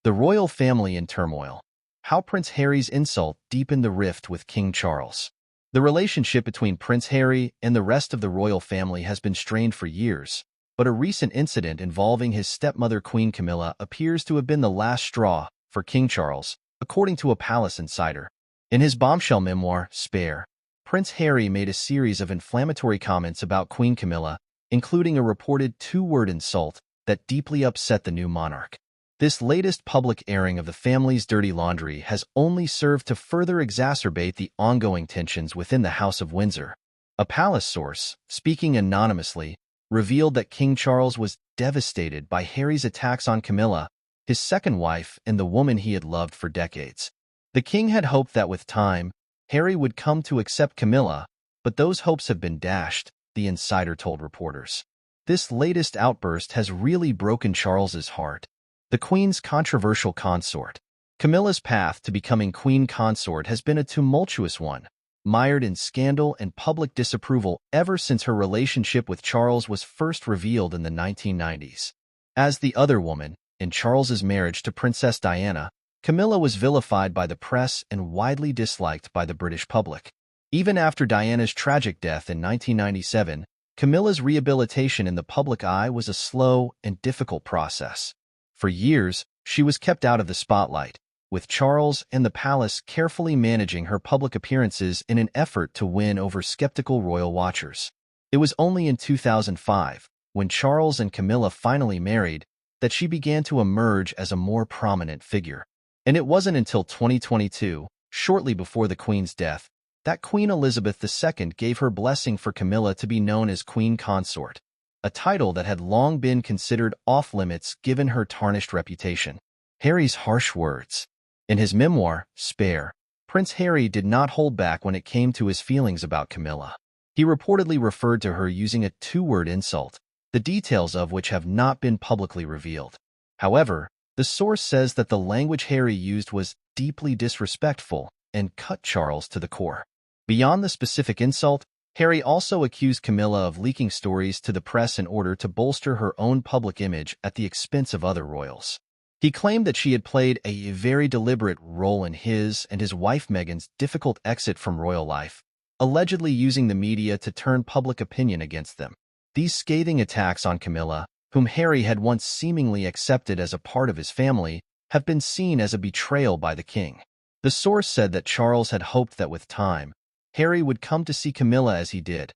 The royal family in turmoil. How Prince Harry's insult deepened the rift with King Charles. The relationship between Prince Harry and the rest of the royal family has been strained for years, but a recent incident involving his stepmother Queen Camilla appears to have been the last straw for King Charles, according to a palace insider. In his bombshell memoir, Spare, Prince Harry made a series of inflammatory comments about Queen Camilla, including a reported two-word insult that deeply upset the new monarch. This latest public airing of the family's dirty laundry has only served to further exacerbate the ongoing tensions within the House of Windsor. A palace source, speaking anonymously, revealed that King Charles was devastated by Harry's attacks on Camilla, his second wife and the woman he had loved for decades. The king had hoped that with time, Harry would come to accept Camilla, but those hopes have been dashed, the insider told reporters. This latest outburst has really broken Charles's heart. The Queen's controversial consort. Camilla's path to becoming Queen Consort has been a tumultuous one, mired in scandal and public disapproval ever since her relationship with Charles was first revealed in the 1990s. As the other woman, in Charles's marriage to Princess Diana, Camilla was vilified by the press and widely disliked by the British public. Even after Diana's tragic death in 1997, Camilla's rehabilitation in the public eye was a slow and difficult process. For years, she was kept out of the spotlight, with Charles and the palace carefully managing her public appearances in an effort to win over skeptical royal watchers. It was only in 2005, when Charles and Camilla finally married, that she began to emerge as a more prominent figure. And it wasn't until 2022, shortly before the Queen's death, that Queen Elizabeth II gave her blessing for Camilla to be known as Queen Consort, a title that had long been considered off-limits given her tarnished reputation. Harry's harsh words. In his memoir, Spare, Prince Harry did not hold back when it came to his feelings about Camilla. He reportedly referred to her using a two-word insult, the details of which have not been publicly revealed. However, the source says that the language Harry used was deeply disrespectful and cut Charles to the core. Beyond the specific insult, Harry also accused Camilla of leaking stories to the press in order to bolster her own public image at the expense of other royals. He claimed that she had played a very deliberate role in his and his wife Meghan's difficult exit from royal life, allegedly using the media to turn public opinion against them. These scathing attacks on Camilla, whom Harry had once seemingly accepted as a part of his family, have been seen as a betrayal by the king. The source said that Charles had hoped that with time, Harry would come to see Camilla as he did,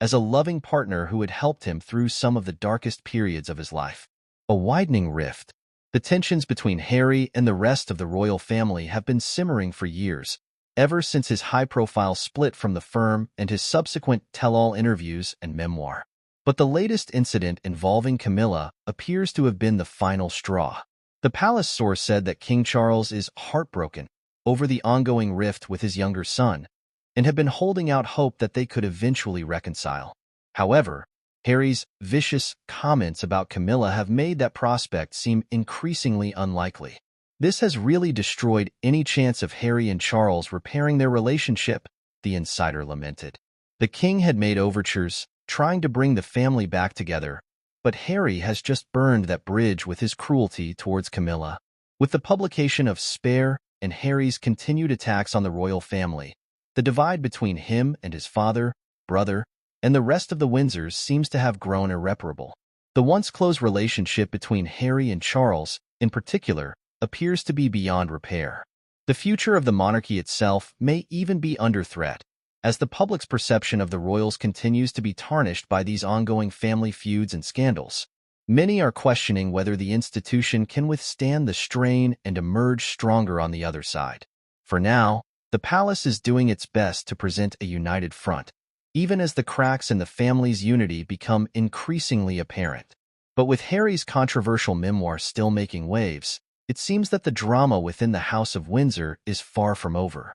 as a loving partner who had helped him through some of the darkest periods of his life. A widening rift. The tensions between Harry and the rest of the royal family have been simmering for years, ever since his high-profile split from the firm and his subsequent tell-all interviews and memoir. But the latest incident involving Camilla appears to have been the final straw. The palace source said that King Charles is heartbroken over the ongoing rift with his younger son, and have been holding out hope that they could eventually reconcile. However, Harry's vicious comments about Camilla have made that prospect seem increasingly unlikely. This has really destroyed any chance of Harry and Charles repairing their relationship, the insider lamented. The king had made overtures, trying to bring the family back together, but Harry has just burned that bridge with his cruelty towards Camilla. With the publication of Spare and Harry's continued attacks on the royal family, the divide between him and his father, brother, and the rest of the Windsors seems to have grown irreparable. The once close relationship between Harry and Charles, in particular, appears to be beyond repair. The future of the monarchy itself may even be under threat, as the public's perception of the royals continues to be tarnished by these ongoing family feuds and scandals. Many are questioning whether the institution can withstand the strain and emerge stronger on the other side. For now, the palace is doing its best to present a united front, even as the cracks in the family's unity become increasingly apparent. But with Harry's controversial memoir still making waves, it seems that the drama within the House of Windsor is far from over.